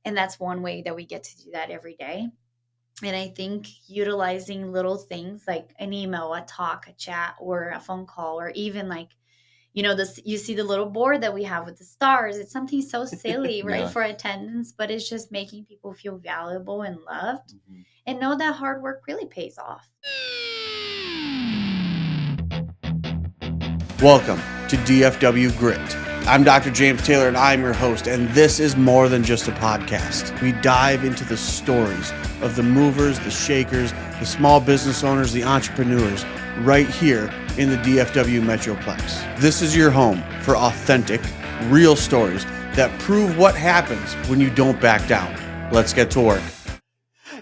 And that's one way that we get to do that every day. And I think utilizing little things like an email, a talk, a chat, or a phone call, or even like, this, you see the little board that we have with the stars. It's something so silly, right? For attendance, but it's just making people feel valuable and loved and know that hard work really pays off. Welcome to DFW Grit. I'm Dr. James Taylor, and I'm your host, and this is more than just a podcast. We dive into the stories of the movers, the shakers, the small business owners, the entrepreneurs, right here in the DFW Metroplex. This is your home for authentic, real stories that prove what happens when you don't back down. Let's get to work.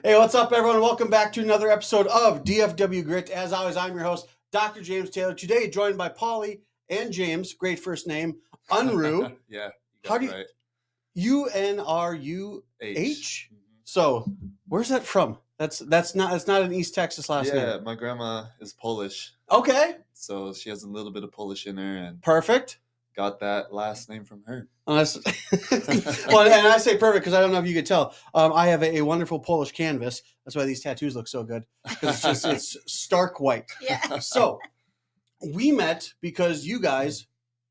Hey, what's up, everyone? Welcome back to another episode of DFW Grit. As always, I'm your host, Dr. James Taylor. Today, joined by Poly and James, great first name, Unruh. Yeah. How do you, right. UNRUH? So, where's that from? That's not an East Texas last name. Yeah, my grandma is Polish. Okay. So she has a little bit of Polish in her, and Perfect. got that last name from her. Well, and I say perfect because I don't know if you could tell. I have a wonderful Polish canvas. That's why these tattoos look so good, because it's stark white. Yeah. So we met because you guys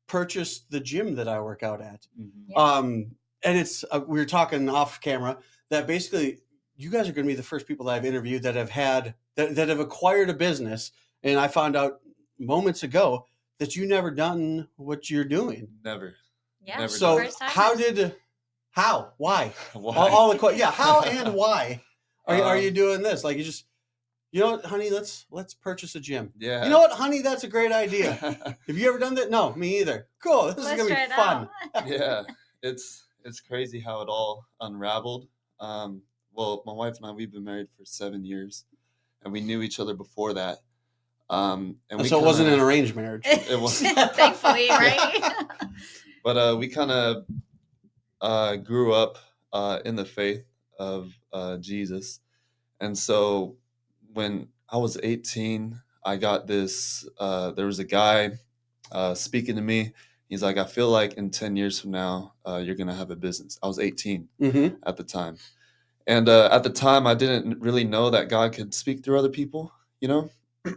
purchased the gym that I work out at. Yeah. And it's we were talking off camera that basically you guys are going to be the first people that I've interviewed that have had that have acquired a business. And I found out moments ago that you never done what you're doing. Never. Yeah. Never So done. why? Why? All the how and why are you doing this? Like you just, you know what, honey, let's purchase a gym. Yeah. You know what, honey, that's a great idea. Have you ever done that? No, me either. Cool. This is going to be fun. Yeah. It's crazy how it all unraveled. Well, my wife and I, we've been married for 7 years, and we knew each other before that. And so it wasn't an arranged marriage. It was thankfully, right? But we kind of grew up in the faith of Jesus. And so when I was 18, I got this, there was a guy speaking to me. He's like, I feel like in 10 years from now, you're going to have a business. I was 18 at the time. And at the time, I didn't really know that God could speak through other people, you know?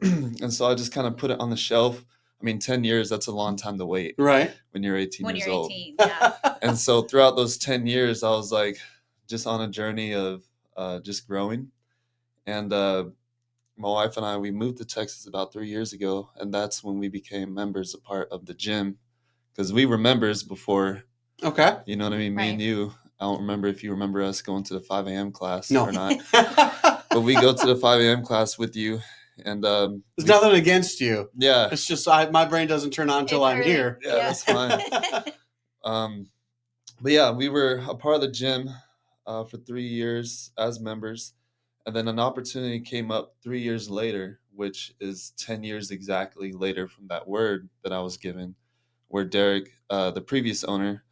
And so I just kind of put it on the shelf. I mean, 10 years, that's a long time to wait. Right. When you're 18 When years you're old. 18, yeah. And so throughout those 10 years, I was like just on a journey of just growing. And my wife and I, we moved to Texas about 3 years ago. And that's when we became members, a part of the gym. Because we were members before. Okay. You know what I mean? Right. Me and you. I don't remember if you remember us going to the 5 a.m. class No. or not. But we go to the 5 a.m. class with you. And there's nothing against you. Yeah. It's just my brain doesn't turn on until I'm here. Yeah, that's fine. But yeah, we were a part of the gym for 3 years as members. And then an opportunity came up 3 years later, which is 10 years exactly later from that word that I was given, where Derek, the previous owner,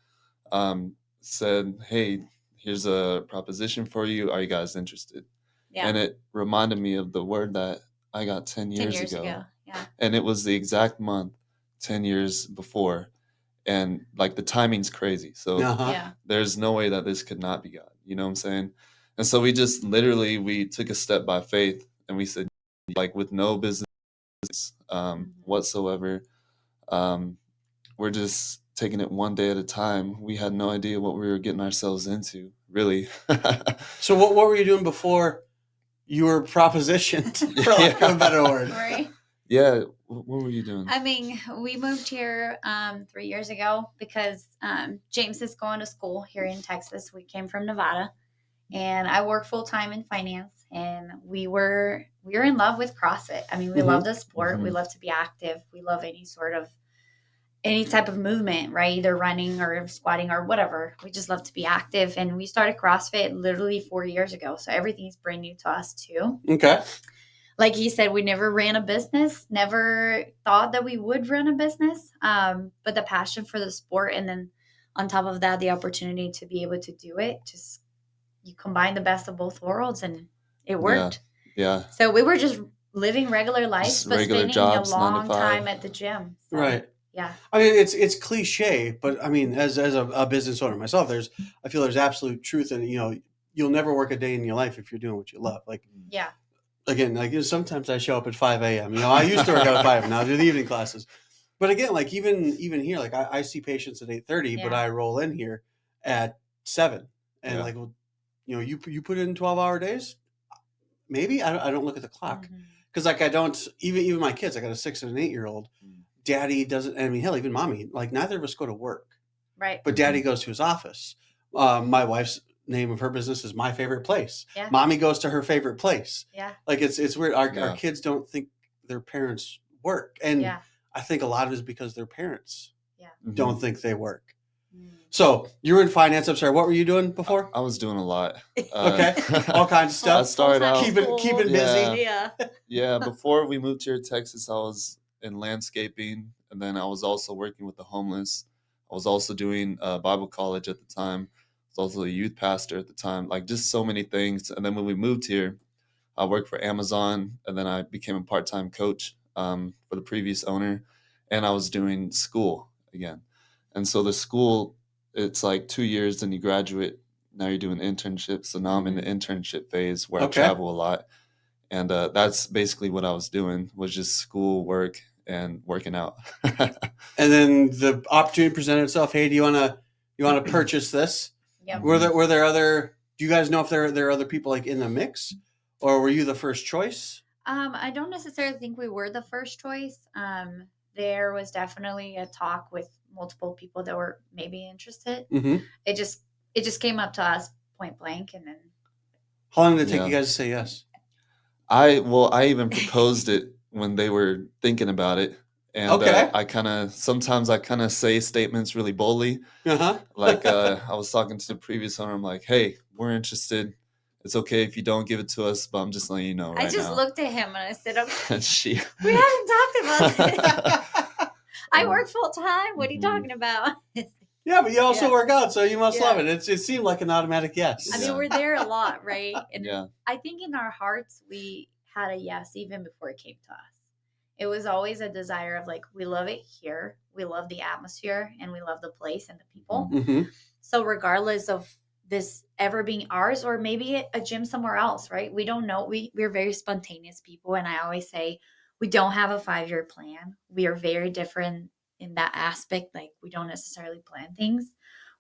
said, hey, here's a proposition for you. Are you guys interested? Yeah. And it reminded me of the word that I got 10 years ago. Yeah. And it was the exact month 10 years before. And like the timing's crazy. So there's no way that this could not be God. You know what I'm saying? And so we just literally, we took a step by faith and we said, like with no business whatsoever, we're just taking it one day at a time. We had no idea what we were getting ourselves into, really. So what were you doing before you were propositioned, for lack of a better word? Right. Yeah. What were you doing? I mean, we moved here 3 years ago because James is going to school here in Texas. We came from Nevada, and I work full time in finance. And we were in love with CrossFit. I mean, we love the sport. We love to be active. We love any type of movement, right? Either running or squatting or whatever. We just love to be active. And we started CrossFit literally 4 years ago. So everything's brand new to us too. Okay. Like he said, we never ran a business, never thought that we would run a business. But the passion for the sport, and then on top of that, the opportunity to be able to do it, just you combine the best of both worlds, and it worked. Yeah. So we were just living regular life, Just but regular spending jobs, a 9 to long 5. time at the gym. So, Right. Yeah. I mean, it's cliche, but I mean, as a business owner myself, I feel there's absolute truth in, you'll never work a day in your life if you're doing what you love. Like, Yeah. again, like sometimes I show up at 5 a.m. I used to work out at 5 and now I do the evening classes. But again, like even here, like I see patients at 8:30, but I roll in here at 7. And like, well, you put in 12-hour days? Maybe I don't look at the clock. Because like I don't, even my kids, I got a 6 and an 8-year-old. Daddy doesn't, I mean, hell, even mommy, like neither of us go to work. Right. But daddy goes to his office. My wife's name of her business is My Favorite Place. Yeah. Mommy goes to her favorite place. Yeah. Like it's weird. Our kids don't think their parents work. And I think a lot of it is because their parents don't think they work. So you were in finance. I'm sorry. What were you doing before? I was doing a lot. Okay. All kinds of stuff. I started out keeping busy. Yeah. Before we moved here to Texas, I was in landscaping, and then I was also working with the homeless. I was also doing Bible college at the time. I was also a youth pastor at the time. Like just so many things. And then when we moved here, I worked for Amazon, and then I became a part-time coach for the previous owner, and I was doing school again. And so the school, it's like 2 years, then you graduate. Now you're doing internships. So now I'm in the internship phase where I travel a lot. And that's basically what I was doing, was just school, work, and working out. And then the opportunity presented itself. Hey, do you want to purchase this? Yep. Were there other? Do you guys know if there are other people like in the mix, or were you the first choice? I don't necessarily think we were the first choice. There was definitely a talk with multiple people that were maybe interested. It just came up to us point blank, and then. How long did it take you guys to say yes? I even proposed it when they were thinking about it. And sometimes I kind of say statements really boldly. Like I was talking to the previous owner. I'm like, hey, we're interested. It's okay if you don't give it to us, but I'm just letting you know right now. I just looked at him and I said, okay, and we haven't talked about it. I work full time. What are you talking about? Yeah, but you also work out, so you must love it. It seemed like an automatic yes. I mean, we're there a lot, right? And I think in our hearts, we had a yes even before it came to us. It was always a desire of like, we love it here. We love the atmosphere and we love the place and the people. So regardless of this ever being ours or maybe a gym somewhere else, right? We don't know. We're very spontaneous people. And I always say we don't have a 5-year plan. We are very different in that aspect. Like we don't necessarily plan things.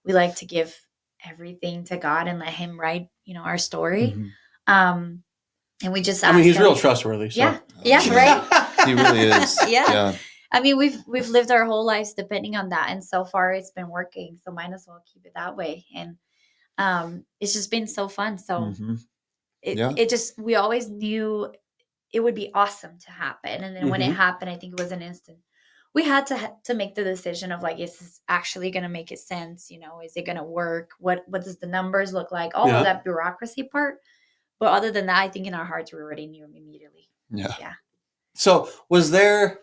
We like to give everything to God and let him write, our story. And we just I mean, he's real trustworthy. So. Yeah, right. He really is. Yeah. I mean, we've lived our whole lives depending on that. And so far it's been working. So might as well keep it that way. And it's just been so fun. So it just, we always knew it would be awesome to happen. And then when it happened, I think it was an instant. We had to make the decision of like, is this actually going to make it sense? Is it going to work? What does the numbers look like? All of that bureaucracy part. But other than that, I think in our hearts, we already knew immediately. Yeah. So was there,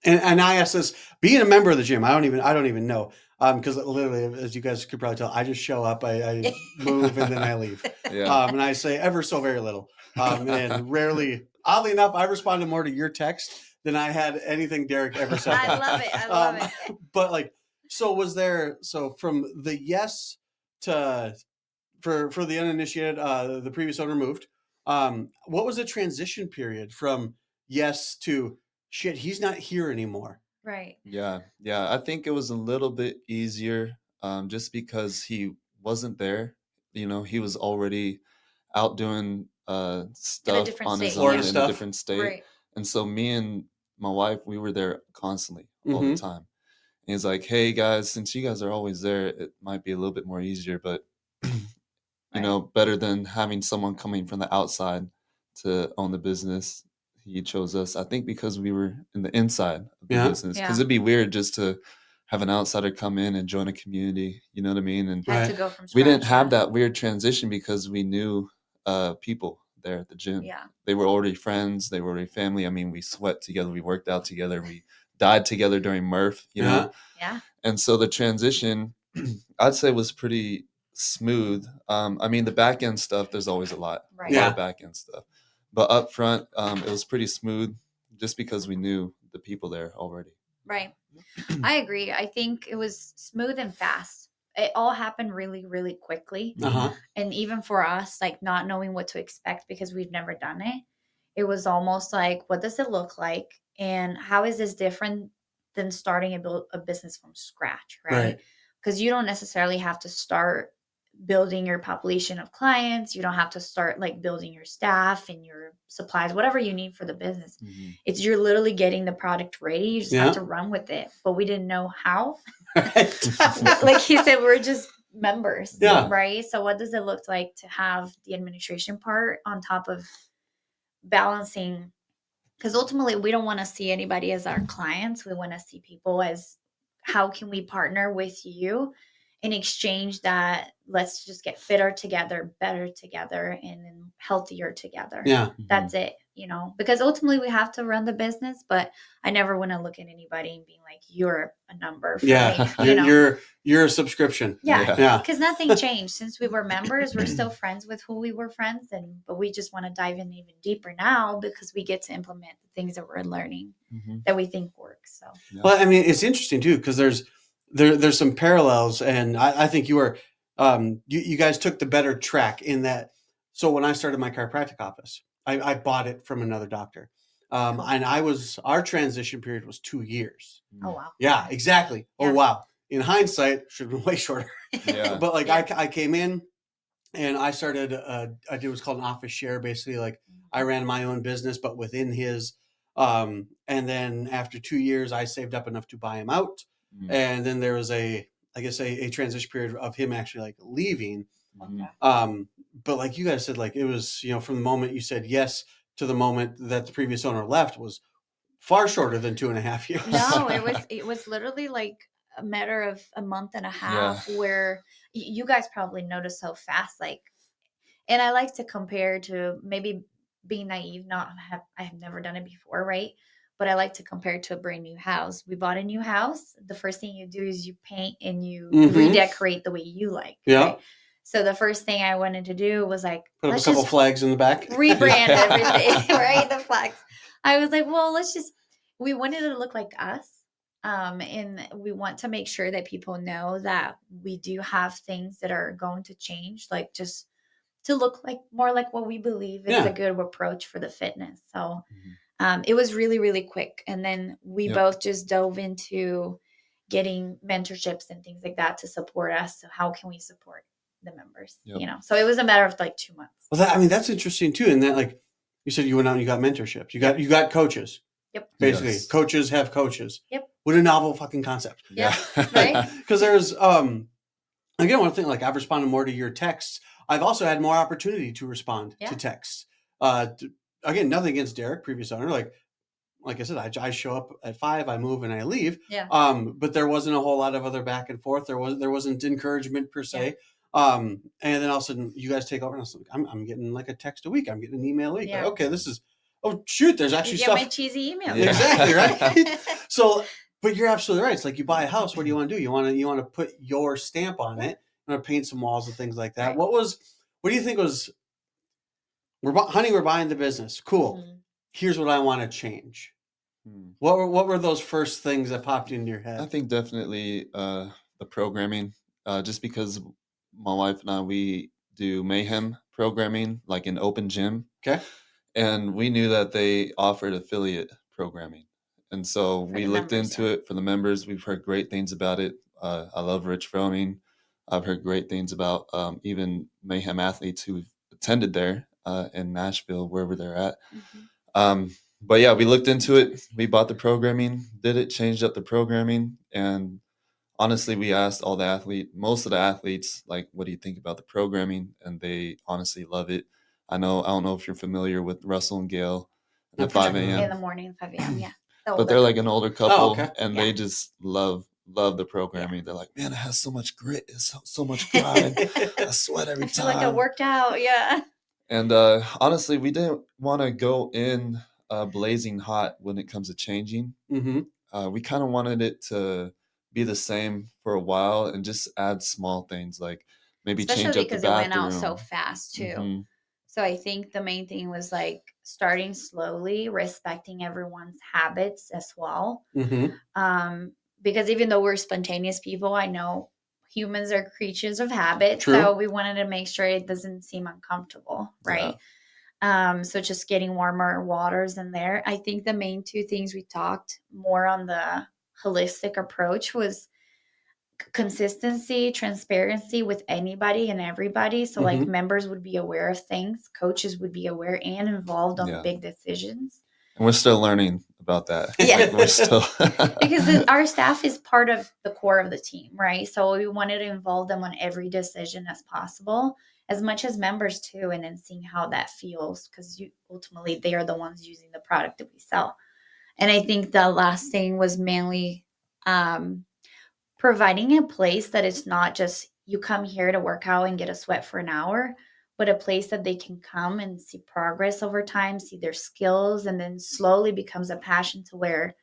and I asked this, being a member of the gym, I don't even know. Because literally, as you guys could probably tell, I just show up, I move, and then I leave. And I say ever so very little. And rarely, oddly enough, I responded more to your text than I had anything Derek ever said. I love it. But like, so from the yes to, for the uninitiated, the previous owner moved. What was the transition period from yes to shit, he's not here anymore? Right. Yeah. I think it was a little bit easier just because he wasn't there. He was already out doing stuff on his own in a different state. Right. And so me and my wife, we were there constantly all the time. And he's like, hey guys, since you guys are always there, it might be a little bit more easier, but better than having someone coming from the outside to own the business. He chose us, I think, because we were in the inside of the business. Because it'd be weird just to have an outsider come in and join a community. You know what I mean? And had to go from scratch, we didn't have that weird transition because we knew people there at the gym. Yeah. They were already friends. They were already family. I mean, we sweat together. We worked out together. We died together during Murph, you know? Yeah. And so the transition, I'd say, was pretty smooth. I mean, the back end stuff, there's always a lot of back end stuff. But up front, it was pretty smooth just because we knew the people there already. Right. I agree. I think it was smooth and fast. It all happened really, really quickly. Uh-huh. And even for us, like not knowing what to expect because we've never done it, it was almost like, what does it look like? And how is this different than starting a business from scratch, right? Right. Because you don't necessarily have to start building your population of clients. You don't have to start like building your staff and your supplies, whatever you need for the business. Mhm. It's you're literally getting the product ready. You just Yeah. have to run with it. But we didn't know how. Right. Like he said, we're just members. Yeah. Right. So what does it look like to have the administration part on top of balancing? Because ultimately we don't want to see anybody as our clients. We want to see people as, how can we partner with you in exchange that let's just get fitter together, better together, and then healthier together. Yeah. That's it, because ultimately we have to run the business, but I never want to look at anybody and being like, you're a number for Yeah. me. You're a subscription. Yeah, Yeah. because nothing changed since we were members. We're still friends with who we were friends, but we just want to dive in even deeper now because we get to implement the things that we're learning Mhm. that we think work. So, Well, I mean, it's interesting too because there's some parallels, and I think you were you guys took the better track in that. So when I started my chiropractic office, I bought it from another doctor, and our transition period was 2 years. oh wow, Yeah, exactly. Yeah. Oh wow. In hindsight, should have been way shorter. Yeah. But like Yeah. I came in and I started I did what's called an office share. Basically, like I ran my own business, but within his. And then after 2 years, I saved up enough to buy him out. Mhm. And then there was I guess a transition period of him actually like leaving. Mhm. But like you guys said, like it was, from the moment you said yes to the moment that the previous owner left was far shorter than 2.5 years. No, it was literally like a matter of a month and a half where you guys probably noticed so fast, like, and I like to compare to maybe being naive, I have never done it before, right? But I like to compare to a brand new house. We bought a new house. The first thing you do is you paint and you Mhm. redecorate the way you like. Yeah. Right? So the first thing I wanted to do was like, Put up a let's couple just flags in the back. rebrand everything, right? The flags. I was like, well, we wanted it to look like us. And we want to make sure that people know that we do have things that are going to change, like just to look like more like what we believe is Yeah. a good approach for the fitness. So Mhm. it was really, really quick. And then we Yep. both just dove into getting mentorships and things like that to support us. So how can we support the members? Yep. So it was a matter of like 2 months. Well, that's interesting too. And that, like you said, you went out and you got mentorships. You got coaches. Yep. Basically, Yes. coaches have coaches. Yep. What a novel fucking concept. Yeah. Right? Because there's again, one thing, like I've responded more to your texts. I've also had more opportunity to respond Yeah. to texts. Again, nothing against Derek, previous owner. Like I said, I show up at 5, I move and I leave. Yeah. But there wasn't a whole lot of other back and forth. There wasn't encouragement per se. And then all of a sudden you guys take over and I was like, I'm getting like a text a week. I'm getting an email a week. Yeah. Like, okay, this is, oh shoot, there's actually You get stuff. my cheesy email. Yeah. Exactly, right? So, but you're absolutely right. It's like you buy a house. What do you want to do? You want to put your stamp on it. You want to paint some walls and things like that. Right. What do you think was? We're buying the business. Cool. Mhm. Here's what I want to change. Hmm. What were those first things that popped into your head? I think definitely the programming, just because my wife and I, we do mayhem programming, like an open gym. Okay. And we knew that they offered affiliate programming. And so For we the looked members, into it for the members. We've heard great things about it. I love Rich Froning. I've heard great things about even mayhem athletes who've attended there in Nashville, wherever they're at. Mhm. But yeah, we looked into it. We bought the programming, did it, changed up the programming, and honestly, we asked most of the athletes, like, what do you think about the programming? And they honestly love it. I don't know if you're familiar with Russell and Gail Not at 5 particularly. In a.m., the morning, 5 a.m. Yeah. The but older they're like an couple. older couple, okay. and Yeah. they just love the programming. They're like, man, it has so much grit, it's so much grind. I sweat every I feel like I time. worked out. Yeah. And honestly, we didn't want to go in blazing hot when it comes to changing. Mm-hmm. We kind of wanted it to be the same for a while and just add small things like maybe change Especially up the because it went out so bathroom. fast too. Mhm. So I think the main thing was like starting slowly, respecting everyone's habits as well. Mm-hmm. because even though we're spontaneous people, I know humans are creatures of habit. True. So we wanted to make sure it doesn't seem uncomfortable, right? So just getting warmer waters in there. I think the main two things we talked more on the holistic approach was consistency, transparency with anybody and everybody. So like members would be aware of things, coaches would be aware and involved on the big decisions. And we're still learning about that. Yeah. Like we're still because our staff is part of the core of the team, right? So we wanted to involve them on every decision as possible, as much as members too, and then seeing how that feels, because ultimately they are the ones using the product that we sell. And I think the last thing was mainly providing a place that it's not just you come here to work out and get a sweat for an hour, but a place that they can come and see progress over time, see their skills, and then slowly becomes a passion to where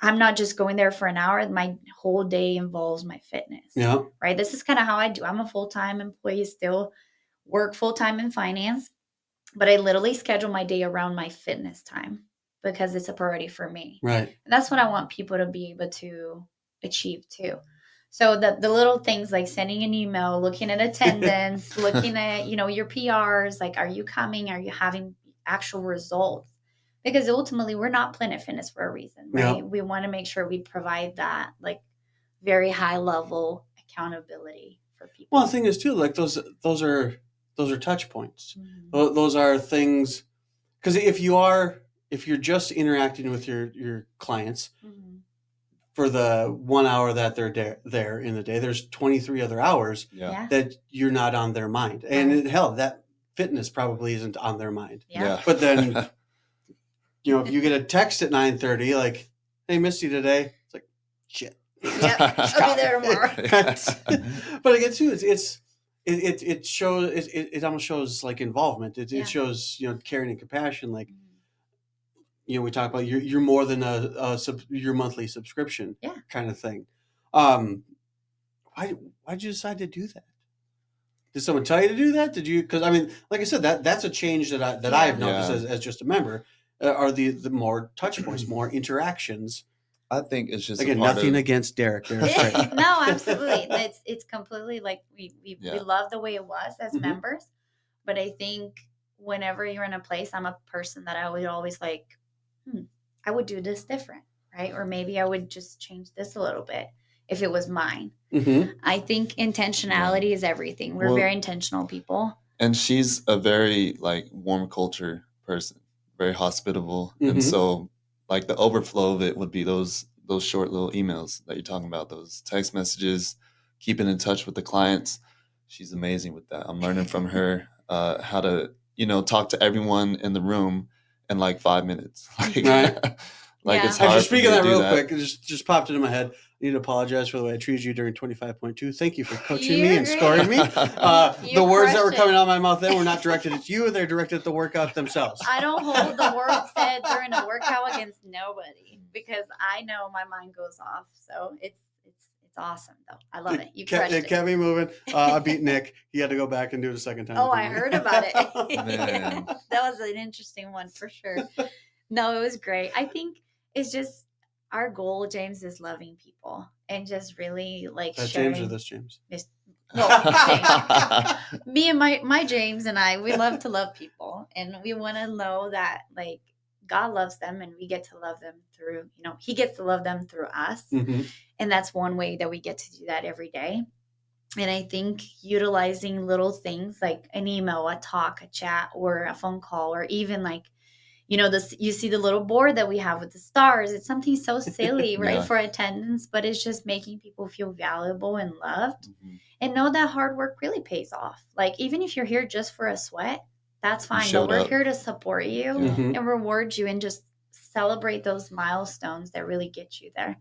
I'm not just going there for an hour. My whole day involves my fitness. Yeah. Right. This is kind of how I do. I'm a full-time employee, still work full-time in finance, but I literally schedule my day around my fitness time because it's a priority for me. Right. And that's what I want people to be able to achieve too. So the little things like sending an email, looking at attendance, looking at, your PRs, like, are you coming? Are you having actual results? Because ultimately we're not Planet Fitness for a reason, right? Yeah. We want to make sure we provide that like very high level accountability for people. Well, the thing is too, like those are touch points. Those are things, because if you're just interacting with your clients for the 1 hour that they're there in the day, there's 23 other hours that you're not on their mind. And hell, that fitness probably isn't on their mind. Yeah. But then, if you get a text at 9:30, like, "Hey, missed you today," it's like, shit. Yep, I'll be there tomorrow. But again, too, it shows it almost shows like involvement. It shows caring and compassion. Like we talk about you're more than your monthly subscription kind of thing. Why'd you decide to do that? Did someone tell you to do that? Did you? Because I mean, like I said, that's a change that I've noticed as just a member. Are the more touch points, more interactions. I think it's just again nothing against Derek. Great. No, absolutely. It's completely like we love the way it was as members, but I think whenever you're in a place, I'm a person that I would always like, I would do this different, right? Or maybe I would just change this a little bit if it was mine. I think intentionality is everything. We're very intentional people. And she's a very like warm culture person, very hospitable. And so like the overflow of it would be those short little emails that you're talking about, those text messages, keeping in touch with the clients. She's amazing with that. I'm learning from her how to, talk to everyone in the room in like 5 minutes. It's hard. Actually, speaking of that real quick, it just popped into my head. I need to apologize for the way I treated you during 25.2. Thank you for coaching me and scoring me. The words that were coming out of my mouth then were not directed at you. They're directed at the workout themselves. I don't hold the words said during a workout against nobody because I know my mind goes off. So it's awesome, though. I love it. You crushed it. It kept me moving. I beat Nick. He had to go back and do it a second time. Oh, I heard about it. That was an interesting one for sure. No, it was great. I think it's just our goal, James, is loving people and just really like sharing. James or this James? No, James. Me and my James and I, we love to love people, and we want to know that like God loves them, and we get to love them through. He gets to love them through us, and that's one way that we get to do that every day. And I think utilizing little things like an email, a talk, a chat, or a phone call, or even like. You see the little board that we have with the stars. It's something so silly, right, for attendance, but it's just making people feel valuable and loved and know that hard work really pays off. Like, even if you're here just for a sweat, that's fine. But we're here to support you and reward you and just celebrate those milestones that really get you there.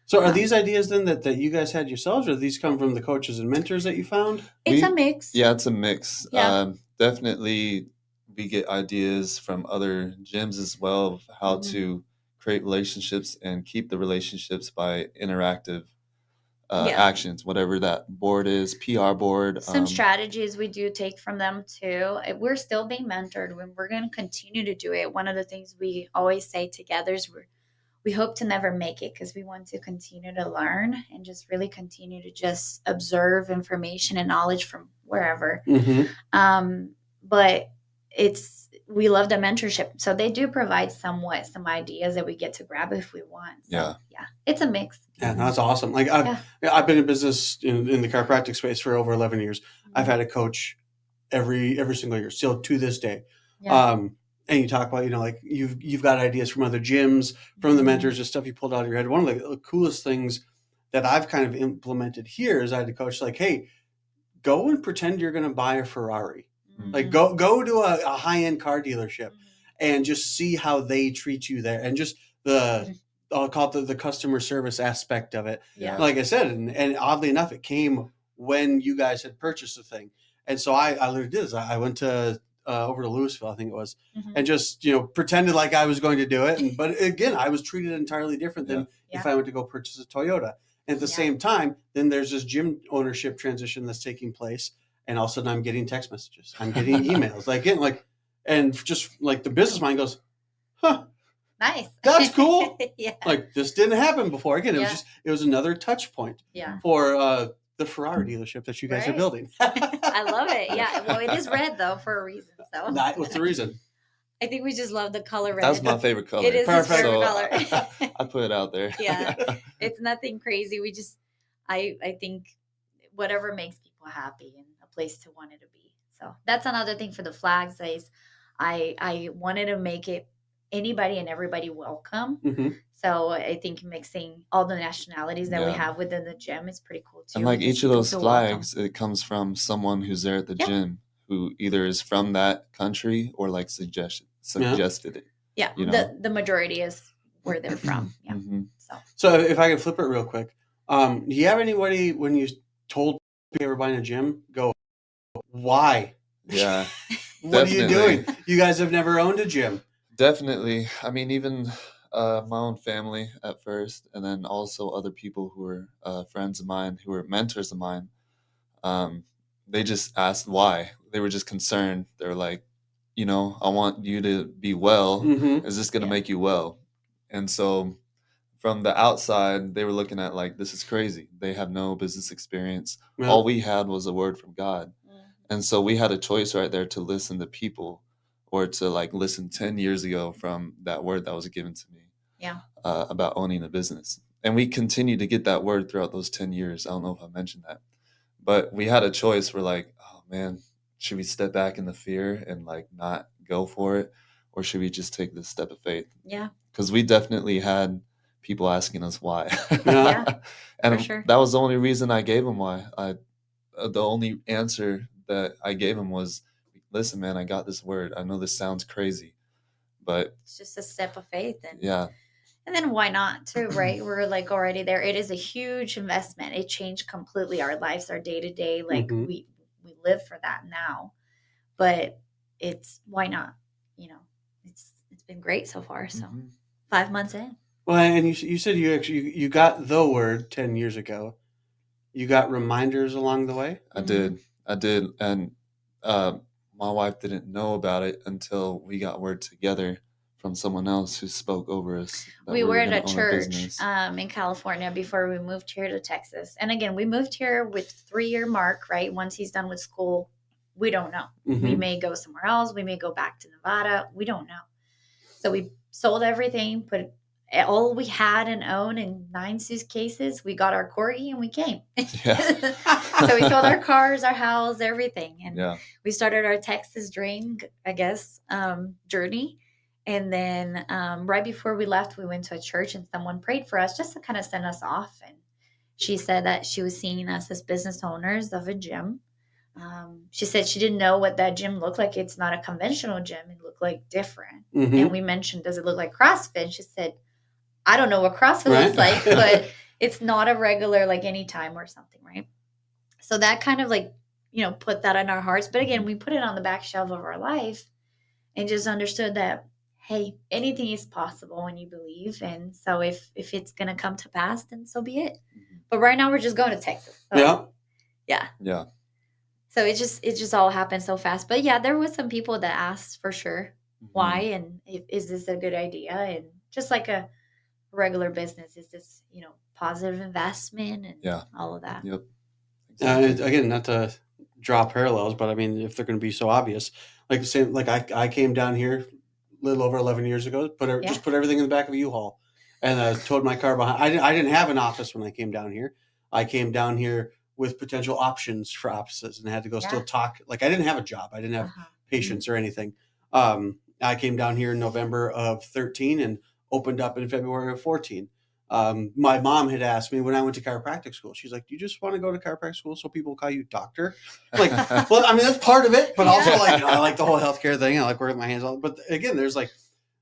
So are these ideas then that you guys had yourselves, or these come from the coaches and mentors that you found? It's a mix. Yeah, it's a mix. Yeah. Definitely we get ideas from other gyms as well of how to create relationships and keep the relationships by interactive actions, whatever that board is, PR board. Some strategies we do take from them too. We're still being mentored when we're going to continue to do it. One of the things we always say together is we hope to never make it because we want to continue to learn and just really continue to just observe information and knowledge from wherever. But we love the mentorship. So they do provide some ideas that we get to grab if we want. So, yeah, it's a mix. Yeah, no, that's awesome. Like I've been in business in the chiropractic space for over 11 years. I've had a coach every single year, still to this day. And you talk about, like you've got ideas from other gyms, from the mentors, just stuff you pulled out of your head. One of the coolest things that I've kind of implemented here is I had a coach like, hey, go and pretend you're going to buy a Ferrari. Like go to a high-end car dealership and just see how they treat you there. And just I'll call it the customer service aspect of it. Yeah. Like I said, and oddly enough, it came when you guys had purchased the thing. And so I literally did this. I went to over to Louisville, I think it was, and just, pretended like I was going to do it. But again, I was treated entirely different than if I went to go purchase a Toyota. And at the same time, then there's this gym ownership transition that's taking place. And all of a sudden I'm getting text messages. I'm getting emails. And just like the business mind goes, huh, nice. That's cool. Yeah. Like this didn't happen before. Again, it was another touch point for the Ferrari dealership that you guys are building. I love it. Yeah. Well, it is red though for a reason. So what's the reason? I think we just love the color red. That's my favorite color. It is his favorite color. I put it out there. Yeah. It's nothing crazy. We just I think whatever makes people happy and a place to want it to be. So that's another thing for the flags is I wanted to make it anybody and everybody welcome. So I think mixing all the nationalities that we have within the gym is pretty cool too. And like each of those flags, it comes from someone who's there at the gym who either is from that country or like suggested it. Yeah, the majority is where they're from. Yeah. So if I can flip it real quick, do you have anybody when you told people you were buying a gym go, why? Yeah. What are you doing? You guys have never owned a gym. Definitely. I mean, even my own family at first, and then also other people who were friends of mine, who were mentors of mine. They just asked why. They were just concerned. They were like, I want you to be well. Is this going to make you well? And so from the outside, they were looking at like, this is crazy. They have no business experience. Yeah. All we had was a word from God. And so we had a choice right there to listen to people or to like listen 10 years ago from that word that was given to me about owning a business. And we continued to get that word throughout those 10 years. I don't know if I mentioned that, but we had a choice. We're like, oh man, should we step back in the fear and like not go for it? Or should we just take this step of faith? Yeah. Because we definitely had people asking us why. And for sure. That was the only reason I gave them why. The only answer that I gave him was, listen, man, I got this word. I know this sounds crazy, but it's just a step of faith. And then why not too, right? We're like already there. It is a huge investment. It changed completely our lives, our day to day. Like we live for that now, but why not? It's been great so far. So 5 months in. Well, and you said you got the word 10 years ago. You got reminders along the way? I did. And my wife didn't know about it until we got word together from someone else who spoke over us. We were at a church in California before we moved here to Texas. And again, we moved here with 3-year mark, right? Once he's done with school, we don't know. We may go somewhere else. We may go back to Nevada. We don't know. So we sold everything, put all we had and owned in 9 suitcases. We got our corgi and we came. So we sold our cars, our house, everything. And we started our Texas dream, I guess, journey. And then right before we left, we went to a church and someone prayed for us just to kind of send us off. And she said that she was seeing us as business owners of a gym. She said she didn't know what that gym looked like. It's not a conventional gym. It looked like different. And we mentioned, does it look like CrossFit? She said, I don't know what CrossFit looks like, but it's not a regular like Anytime or something, right? So that kind of like, put that in our hearts. But again, we put it on the back shelf of our life and just understood that, hey, anything is possible when you believe. And so if it's going to come to pass, then so be it. But right now we're just going to Texas. So, yeah. So it just all happened so fast. But yeah, there was some people that asked for sure why and is this a good idea? And just like a regular business. Is this, positive investment and Yeah. all of that? Yep. Again, not to draw parallels, but I mean, if they're going to be so obvious, like same, like I came down here a little over 11 years ago, just put everything in the back of a U-Haul, and towed my car behind. I didn't have an office when I came down here. I came down here with potential options for offices, and I had to go still talk. Like I didn't have a job. I didn't have patients or anything. I came down here in November of 13 and opened up in February of 14. My mom had asked me when I went to chiropractic school, she's like, "Do you just want to go to chiropractic school so people call you doctor?" Like, well, I mean, that's part of it, but also like, I like the whole healthcare thing. I like working my hands on. But again, there's like,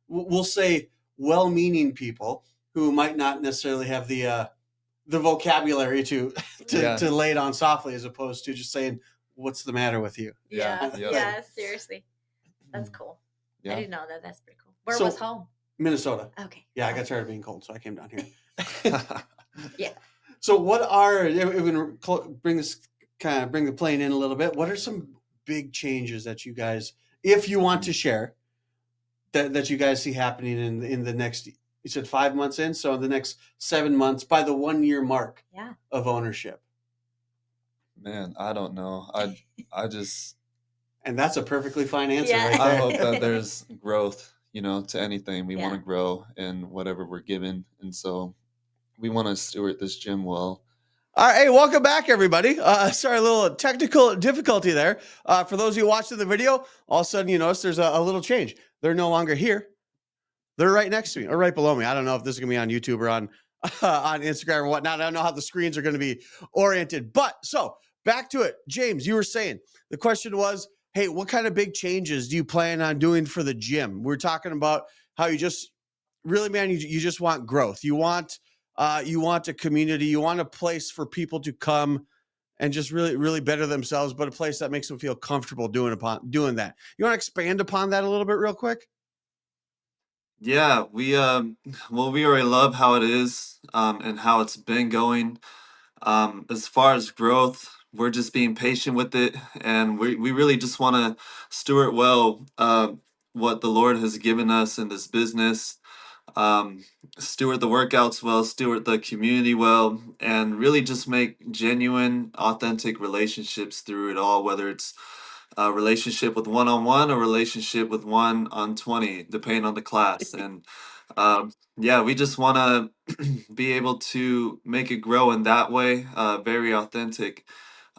we'll say well-meaning people who might not necessarily have the vocabulary to lay it on softly, as opposed to just saying, "What's the matter with you?" Yeah, seriously. That's cool. I didn't know that. That's pretty cool. Where was home? Minnesota. Okay. Yeah, I got tired of being cold, so I came down here. Yeah. So what are, if we bring the plane in a little bit, what are some big changes that you guys, if you want to share, that you guys see happening in the next, you said 5 months in, so in the next 7 months by the 1 year mark of ownership? Man, I don't know. I just, and that's a perfectly fine answer right there. I hope that there's growth, to anything. We want to grow in whatever we're given. And so we want to steward this gym well. All right, hey, welcome back, everybody. Sorry, a little technical difficulty there. For those of you watching the video, all of a sudden you notice there's a little change. They're no longer here. They're right next to me or right below me. I don't know if this is going to be on YouTube or on Instagram or whatnot. I don't know how the screens are going to be oriented. But so back to it. James, you were saying the question was, hey, what kind of big changes do you plan on doing for the gym? We're talking about how you just really, man, you just want growth. You want a community. You want a place for people to come and just really, really better themselves, but a place that makes them feel comfortable doing that. You want to expand upon that a little bit real quick? Yeah, we already love how it is, and how it's been going. As far as growth, we're just being patient with it, and we really just want to steward well what the Lord has given us in this business. Steward the workouts well, steward the community well, and really just make genuine, authentic relationships through it all, whether it's a relationship with one-on-one or relationship with 1-on-20, depending on the class. And yeah, we just want to be able to make it grow in that way, very authentic,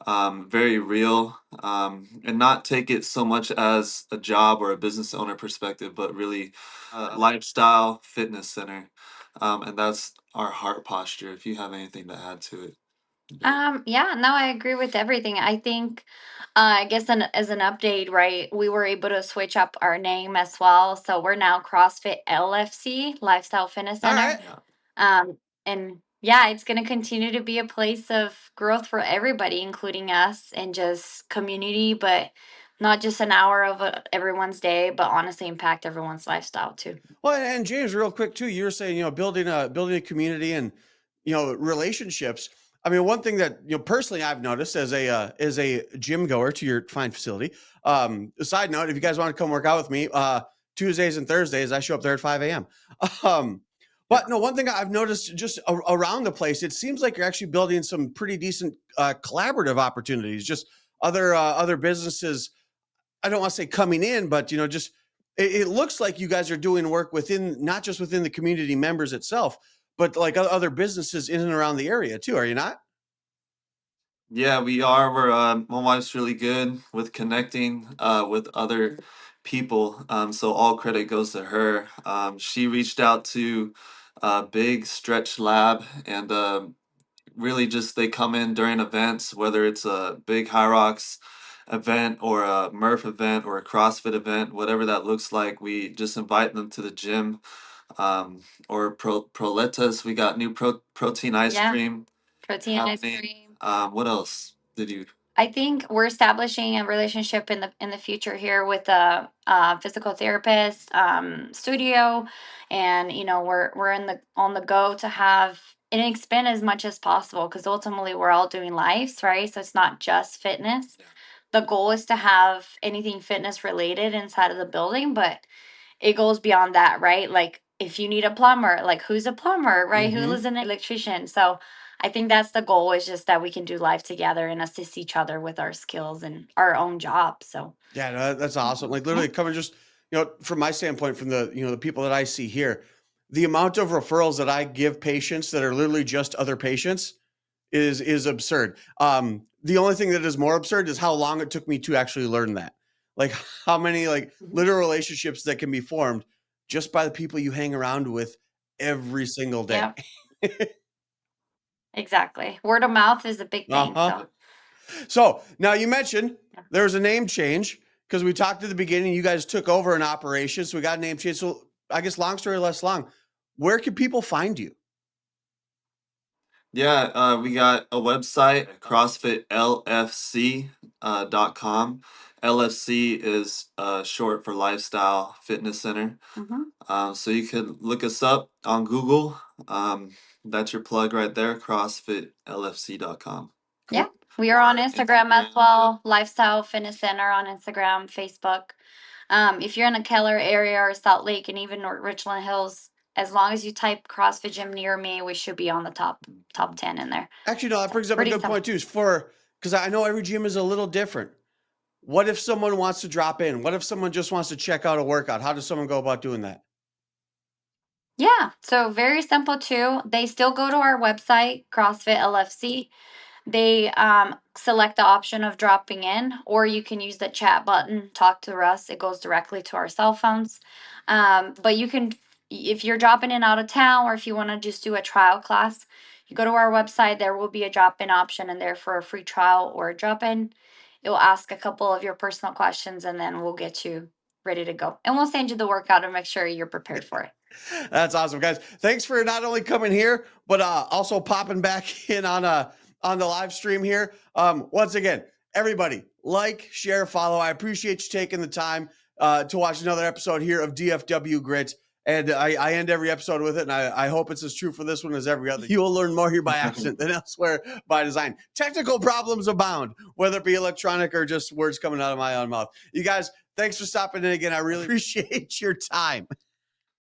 very real, and not take it so much as a job or a business owner perspective, but really a lifestyle fitness center. And that's our heart posture. If you have anything to add to it. Yeah, no, I agree with everything. I think, I guess as an update, right, we were able to switch up our name as well. So we're now CrossFit LFC, Lifestyle Fitness All Center. right. And yeah, it's going to continue to be a place of growth for everybody, including us, and just community, but not just an hour of everyone's day, but honestly impact everyone's lifestyle too. Well, and James, real quick too, you were saying, building a community and, relationships. I mean, one thing that, personally I've noticed as a gym goer to your fine facility. A side note, if you guys want to come work out with me, Tuesdays and Thursdays, I show up there at 5 a.m. But no, one thing I've noticed just around the place, it seems like you're actually building some pretty decent collaborative opportunities. Just other businesses. I don't want to say coming in, but just it looks like you guys are doing work within, not just within the community members itself, but like other businesses in and around the area too. Are you not? Yeah, we are. My wife's really good with connecting with other people. So all credit goes to her. She reached out to Big Stretch Lab, and really just they come in during events, whether it's a big High Rocks event or a Murph event or a CrossFit event, whatever that looks like. We just invite them to the gym. Or Proletas, we got new protein ice cream. Protein ice cream. What else did you? I think we're establishing a relationship in the future here with a physical therapist studio, and we're on the go to have and expand as much as possible, because ultimately we're all doing lives, right? So it's not just fitness. Yeah. The goal is to have anything fitness related inside of the building, but it goes beyond that, right? Like if you need a plumber, like who's a plumber, right? Mhm. Who is an electrician? So I think that's the goal, is just that we can do life together and assist each other with our skills and our own jobs. So Yeah, no, that's awesome. Like yeah, literally coming just, from my standpoint, from the people that I see here, the amount of referrals that I give patients that are literally just other patients is absurd. The only thing that is more absurd is how long it took me to actually learn that. Like how many like literal relationships that can be formed just by the people you hang around with every single day. yeah, exactly. Word of mouth is a big thing. Uh-huh. So So now you mentioned yeah. there was a name change because we talked at the beginning. You guys took over an operation, so we got a name change. So I guess long story less long. Where can people find you? Yeah, we got a website, CrossFit LFC .com. LFC is short for Lifestyle Fitness Center. Mhm. So you could look us up on Google. That's your plug right there, CrossFitLFC.com. Yeah. Cool. We are on Instagram as well. Lifestyle Fitness Center on Instagram, Facebook. If you're in the Keller area or Salt Lake and even North Richland Hills, as long as you type CrossFit gym near me, we should be on the top 10 in there. Actually, no, that So brings up a pretty good simple. point too. Is for because I know every gym is a little different. What if someone wants to drop in? What if someone just wants to check out a workout? How does someone go about doing that? Yeah. So very simple too. They still go to our website, CrossFit LFC. They select the option of dropping in, or you can use the chat button, talk to us. It goes directly to our cell phones. But you can, if you're dropping in out of town, or if you want to just do a trial class, you go to our website. There will be a drop in option in there for a free trial or a drop in. It will ask a couple of your personal questions, and then we'll get you ready to go. And we'll send you the workout and make sure you're prepared for it. That's awesome, guys. Thanks for not only coming here, but also popping back in on the live stream here. Once again, everybody, like, share, follow. I appreciate you taking the time to watch another episode here of DFW Grit. And I end every episode with it, and I hope it's as true for this one as every other. You will learn more here by accident than elsewhere by design. Technical problems abound, whether it be electronic or just words coming out of my own mouth. You guys, thanks for stopping in again. I really appreciate your time.